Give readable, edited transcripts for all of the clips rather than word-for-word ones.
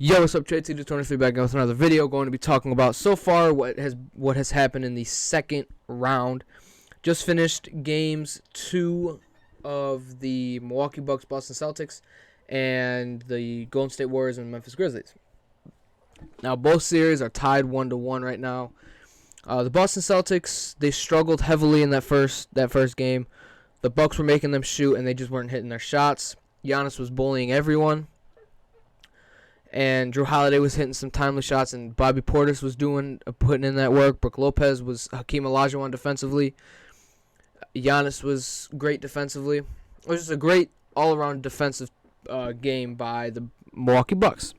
Yo, what's up, Tracy? 23 back with another video. Going to be talking about so far what has happened in the second round. Just finished games 2 of the Milwaukee Bucks, Boston Celtics, and the Golden State Warriors and Memphis Grizzlies. Now both series are tied 1-1 right now. The Boston Celtics, they struggled heavily in that first game. The Bucks were making them shoot, and they just weren't hitting their shots. Giannis was bullying everyone. And Drew Holiday was hitting some timely shots, and Bobby Portis was putting in that work. Brook Lopez was Hakeem Olajuwon defensively. Giannis was great defensively. It was just a great all-around defensive game by the Milwaukee Bucks.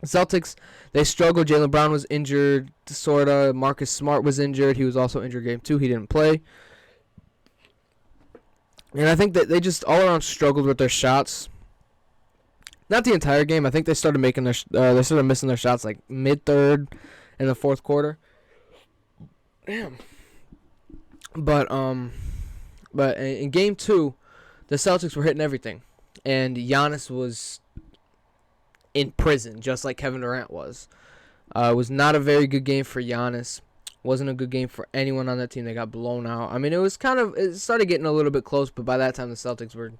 Celtics, they struggled. Jaylen Brown was injured, sorta. Marcus Smart was injured. He was also injured game 2. He didn't play. And I think that they just all-around struggled with their shots. Not the entire game. I think they started making they started missing their shots like mid-third in the fourth quarter. Damn. But in game 2, the Celtics were hitting everything, and Giannis was in prison, just like Kevin Durant was. It was not a very good game for Giannis. Wasn't a good game for anyone on that team. They got blown out. I mean, it started getting a little bit close, but by that time the Celtics were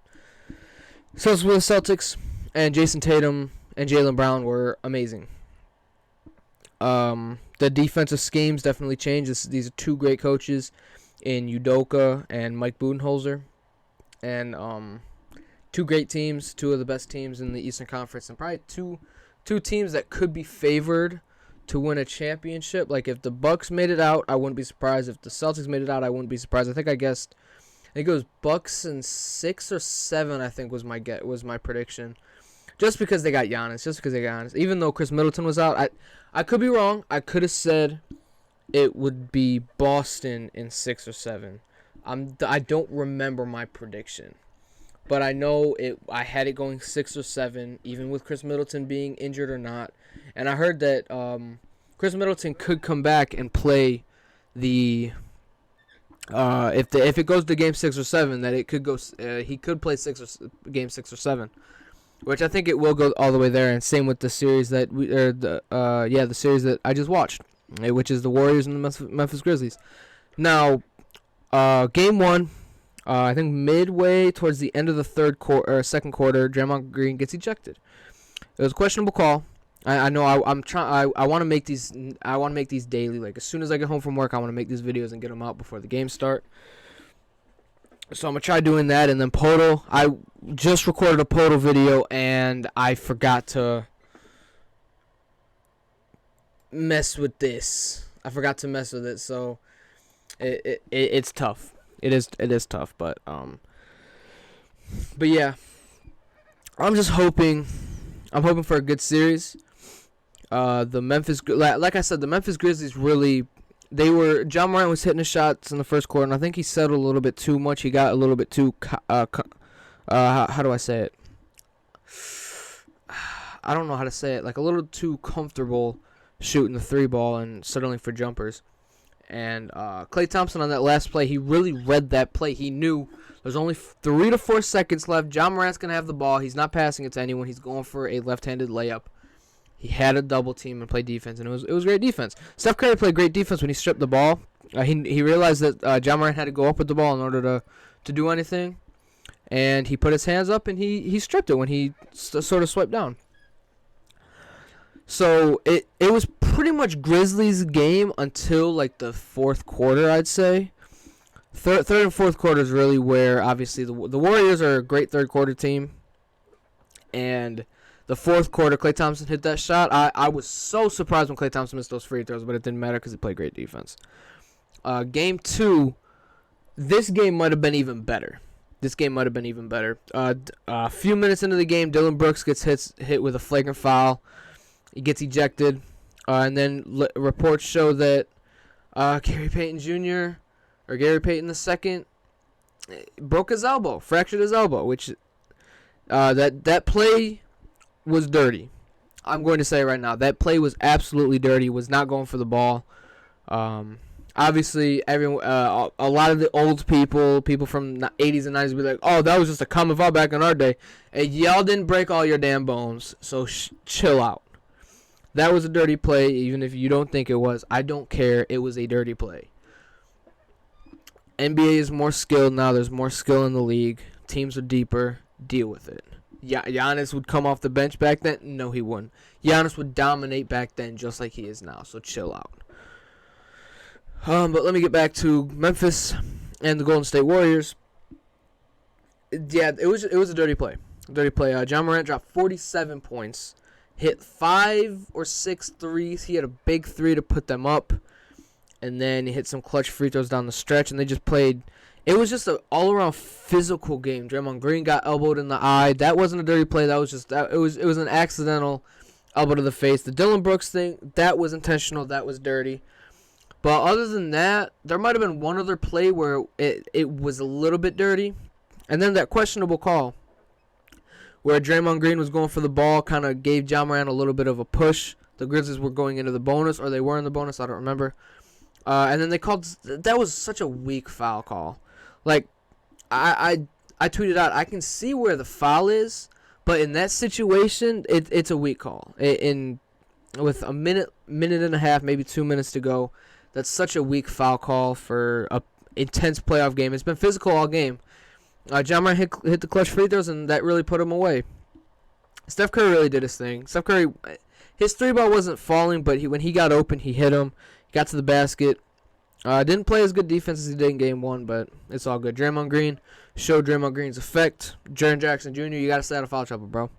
the Celtics. And Jason Tatum and Jaylen Brown were amazing. The defensive schemes definitely changed. These are two great coaches in Udoka and Mike Budenholzer. And two great teams, two of the best teams in the Eastern Conference, and probably two teams that could be favored to win a championship. Like, if the Bucks made it out, I wouldn't be surprised. If the Celtics made it out, I wouldn't be surprised. I think it goes Bucks in 6 or 7, I think was my prediction. Just because they got Giannis. Even though Chris Middleton was out, I could be wrong. I could have said it would be Boston in 6 or 7. I don't remember my prediction, but I know I had it going 6 or 7, even with Chris Middleton being injured or not. And I heard that Chris Middleton could come back and play the. If it goes to game 6 or 7, that it could go. He could play game 6 or 7. Which I think it will go all the way there, and same with the series the series that I just watched, which is the Warriors and the Memphis Grizzlies. Now, game 1, I think midway towards the end of the second quarter, Draymond Green gets ejected. It was a questionable call. I know I want to make these. I want to make these daily. Like, as soon as I get home from work, I want to make these videos and get them out before the games start. So I'm going to try doing that. And then Podol, I just recorded a Podol video, and I forgot to mess with this. So it's tough. It is tough, but yeah. I'm just hoping. I'm hoping for a good series. Like I said, the Memphis Grizzlies really. John Morant was hitting the shots in the first quarter, and I think he settled a little bit too much. He got a little bit too, how do I say it? I don't know how to say it. Like, a little too comfortable shooting the 3-ball and settling for jumpers. And Klay Thompson on that last play, he really read that play. He knew there's only 3 to 4 seconds left. John Morant's going to have the ball. He's not passing it to anyone. He's going for a left-handed layup. He had a double team and played defense, and it was great defense. Steph Curry played great defense when he stripped the ball. He realized that John Morant had to go up with the ball in order to do anything, and he put his hands up and he stripped it when he sort of swiped down. So it was pretty much Grizzlies' game until like the fourth quarter, I'd say. Third and fourth quarter is really where obviously the Warriors are a great third quarter team, and the fourth quarter, Klay Thompson hit that shot. I was so surprised when Klay Thompson missed those free throws, but it didn't matter because he played great defense. Game 2, this game might have been even better. A few minutes into the game, Dillon Brooks gets hit with a flagrant foul. He gets ejected. And then reports show that Gary Payton Jr. or Gary Payton II broke his elbow, fractured his elbow, which that play was dirty. I'm going to say right now, that play was absolutely dirty. Was not going for the ball. Obviously, everyone, a lot of the old people from the 80s and 90s, be like, "Oh, that was just a common foul back in our day." And y'all didn't break all your damn bones, so chill out. That was a dirty play, even if you don't think it was. I don't care. It was a dirty play. NBA is more skilled now. There's more skill in the league. Teams are deeper. Deal with it. Giannis would come off the bench back then? No, he wouldn't. Giannis would dominate back then just like he is now, so chill out. But let me get back to Memphis and the Golden State Warriors. Yeah, it was a dirty play. John Morant dropped 47 points, hit 5 or 6 threes. He had a big three to put them up, and then he hit some clutch free throws down the stretch, and they just played. It was just an all-around physical game. Draymond Green got elbowed in the eye. That wasn't a dirty play. That was just that. It was an accidental elbow to the face. The Dylan Brooks thing, that was intentional. That was dirty. But other than that, there might have been one other play where it was a little bit dirty. And then that questionable call where Draymond Green was going for the ball kind of gave John Morant a little bit of a push. The Grizzlies were going into the bonus, or they were in the bonus. I don't remember. And then they called – that was such a weak foul call. Like, I tweeted out, I can see where the foul is, but in that situation, it's a weak call. With a minute and a half, maybe 2 minutes to go, that's such a weak foul call for a intense playoff game. It's been physical all game. John Morant hit the clutch free throws, and that really put him away. Steph Curry really did his thing. Steph Curry, his three ball wasn't falling, but when he got open, he hit him. Got to the basket. Didn't play as good defense as he did in Game 1, but it's all good. Draymond Green showed Draymond Green's effect. Jaren Jackson Jr., you got to stay out of foul trouble, bro.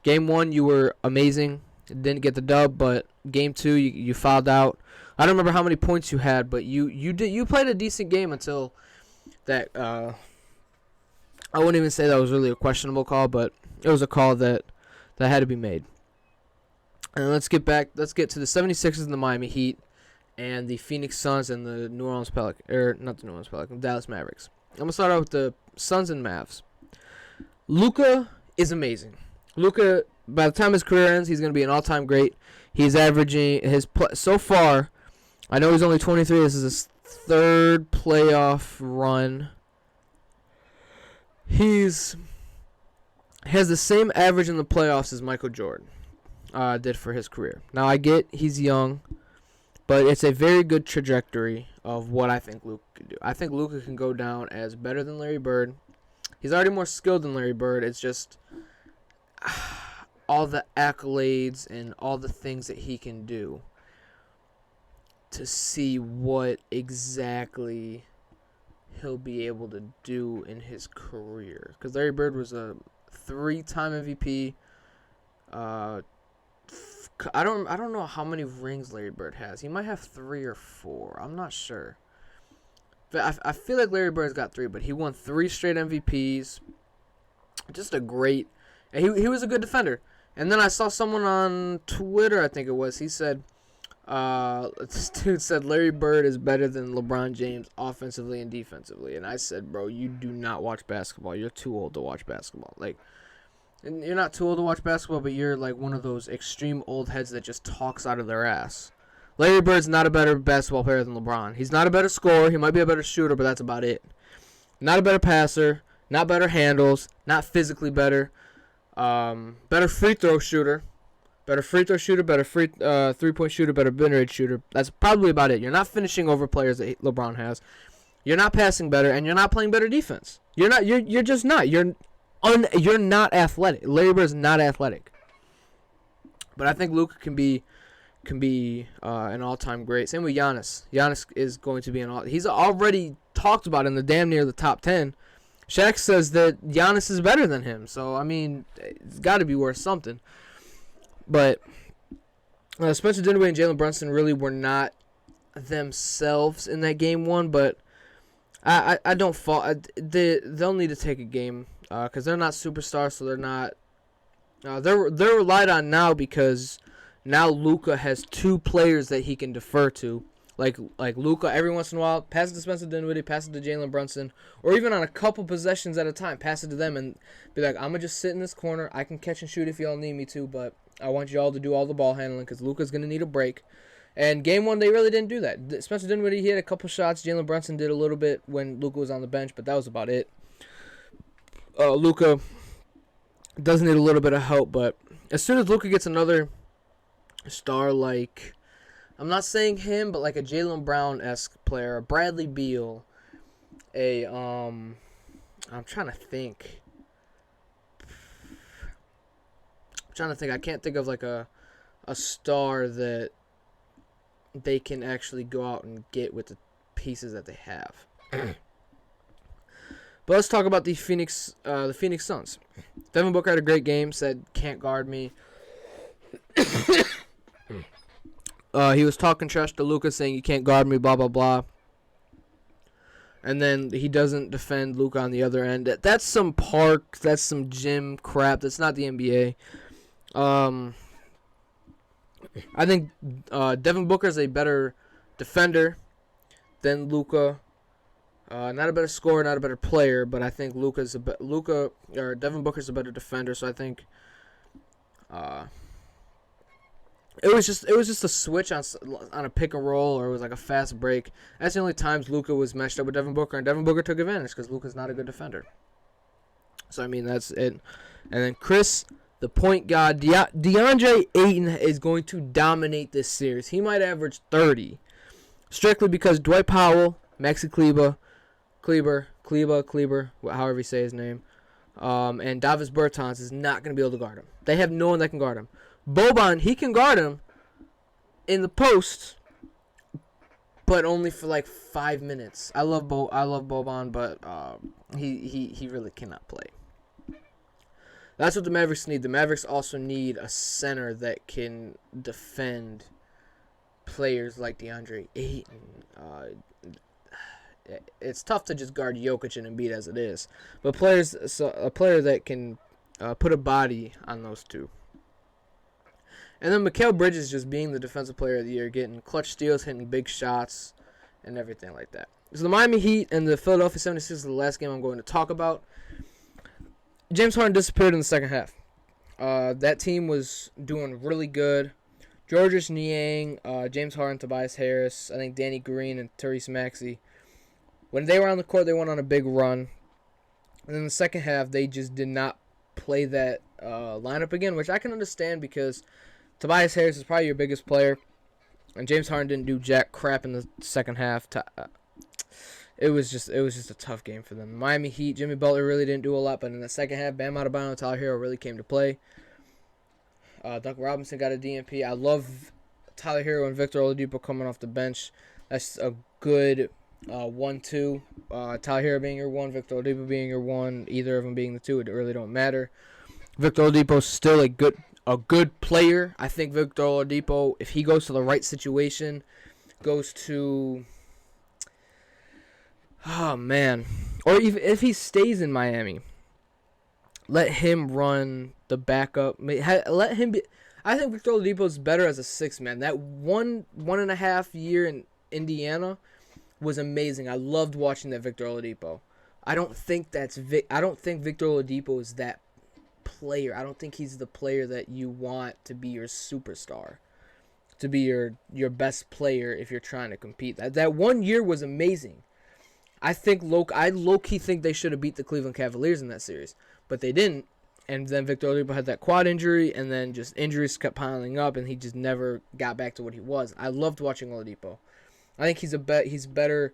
Game 1, you were amazing. Didn't get the dub, but Game 2, you fouled out. I don't remember how many points you had, but you played a decent game until that. I wouldn't even say that was really a questionable call, but it was a call that had to be made. And let's get to the 76ers and the Miami Heat and the Phoenix Suns and the Dallas Mavericks. I'm going to start out with the Suns and Mavs. Luka is amazing. Luka, by the time his career ends, he's going to be an all-time great. He's averaging so far, I know he's only 23. This is his third playoff run. He has the same average in the playoffs as Michael Jordan did for his career. Now, I get he's young, but it's a very good trajectory of what I think Luka can do. I think Luka can go down as better than Larry Bird. He's already more skilled than Larry Bird. It's just all the accolades and all the things that he can do to see what exactly he'll be able to do in his career. Because Larry Bird was a 3-time MVP. I don't know how many rings Larry Bird has. He might have 3 or 4. I'm not sure. But I feel like Larry Bird's got 3, but he won 3 straight MVPs. Just a great... And he was a good defender. And then I saw someone on Twitter, I think it was, he said... this dude said Larry Bird is better than LeBron James offensively and defensively. And I said, bro, you do not watch basketball. You're too old to watch basketball. Like... And you're not too old to watch basketball, but you're like one of those extreme old heads that just talks out of their ass. Larry Bird's not a better basketball player than LeBron. He's not a better scorer. He might be a better shooter, but that's about it. Not a better passer. Not better handles. Not physically better. Better free throw shooter. Better free throw shooter. Better three-point shooter. Better mid-range shooter. That's probably about it. You're not finishing over players that LeBron has. You're not passing better, and you're not playing better defense. You're not. You're just not. You're not athletic. Larry Bird's not athletic. But I think Luka can be an all-time great. Same with Giannis. Giannis is going to be he's already talked about in the damn near the top 10. Shaq says that Giannis is better than him. So, I mean, it's got to be worth something. But Spencer Dinwiddie and Jalen Brunson really were not themselves in that game 1. But I don't fault. They'll need to take a game. Because they're not superstars, so they're not. They're relied on now because now Luka has 2 players that he can defer to. Like Luka, every once in a while, pass it to Spencer Dinwiddie, pass it to Jalen Brunson, or even on a couple possessions at a time, pass it to them and be like, I'm going to just sit in this corner. I can catch and shoot if y'all need me to, but I want y'all to do all the ball handling because Luka's going to need a break. And game 1, they really didn't do that. Spencer Dinwiddie, he had a couple shots. Jalen Brunson did a little bit when Luka was on the bench, but that was about it. Luka does need a little bit of help, but as soon as Luka gets another A star like, I'm not saying him, but like a Jaylen Brown-esque player, a Bradley Beal, I'm trying to think. I can't think of like a star that they can actually go out and get with the pieces that they have. But let's talk about the Phoenix Suns. Devin Booker had a great game. Said can't guard me. He was talking trash to Luka, saying you can't guard me, blah blah blah. And then he doesn't defend Luka on the other end. That's some park. That's some gym crap. That's not the NBA. I think Devin Booker is a better defender than Luka. Not a better scorer, not a better player, but I think Devin Booker's a better defender. So I think it was just a switch on a pick and roll, or it was like a fast break. That's the only times Luka was matched up with Devin Booker, and Devin Booker took advantage because Luka's not a good defender. So I mean that's it. And then Chris, the point guard, DeAndre Ayton is going to dominate this series. He might average 30, strictly because Dwight Powell, Maxi Kleber, however you say his name, and Davis Bertans is not going to be able to guard him. They have no one that can guard him. Boban, he can guard him in the post, but only for like 5 minutes. I love Boban, but he really cannot play. That's what the Mavericks need. The Mavericks also need a center that can defend players like DeAndre Ayton. It's tough to just guard Jokic and Embiid as it is, but a player that can put a body on those two. And then Mikal Bridges just being the defensive player of the year, getting clutch steals, hitting big shots, and everything like that. So the Miami Heat and the Philadelphia 76ers is the last game I'm going to talk about. James Harden disappeared in the second half. That team was doing really good. Georges Niang, James Harden, Tobias Harris, I think Danny Green, and Tyrese Maxey. When they were on the court, they went on a big run. And in the second half, they just did not play that lineup again, which I can understand because Tobias Harris is probably your biggest player, and James Harden didn't do jack crap in the second half. It was just a tough game for them. Miami Heat, Jimmy Butler really didn't do a lot, but in the second half, Bam Adebayo and Tyler Hero really came to play. Duncan Robinson got a DNP. I love Tyler Hero and Victor Oladipo coming off the bench. That's a good 1-2. Tyler Hero being your 1, Victor Oladipo being your 1, either of them being the 2, it really don't matter. Victor Oladipo is still a good player. I think Victor Oladipo, if he goes to the right situation, goes to, or even if he stays in Miami, let him run the backup. Let him be. I think Victor Oladipo is better as a 6-man. That one and a half year in Indiana was amazing. I loved watching that Victor Oladipo. I don't think Victor Oladipo is that player. I don't think he's the player that you want to be your superstar, to be your best player if you're trying to compete. That 1 year was amazing. I low-key think they should have beat the Cleveland Cavaliers in that series, but they didn't. And then Victor Oladipo had that quad injury, and then just injuries kept piling up, and he just never got back to what he was. I loved watching Oladipo. I think he's better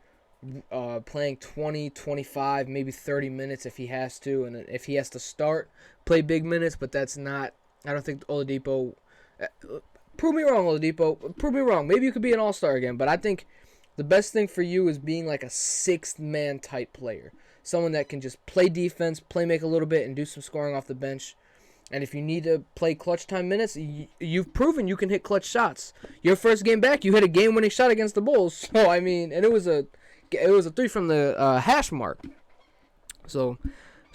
playing 20, 25, maybe 30 minutes if he has to, and if he has to start, play big minutes, but that's not, I don't think Oladipo, prove me wrong, Oladipo, prove me wrong, maybe you could be an all-star again, but I think the best thing for you is being like a 6th-man type player, someone that can just play defense, make a little bit, and do some scoring off the bench. And if you need to play clutch time minutes, you've proven you can hit clutch shots. Your first game back, you hit a game-winning shot against the Bulls. So I mean, and it was a 3 from the hash mark. So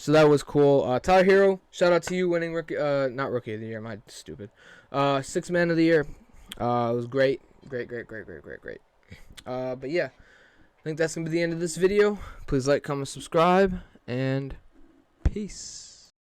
that was cool. Tyler Hero, shout out to you winning not rookie of the year. Am I stupid? 6th man of the year. It was great. But yeah, I think that's gonna be the end of this video. Please like, comment, subscribe, and peace.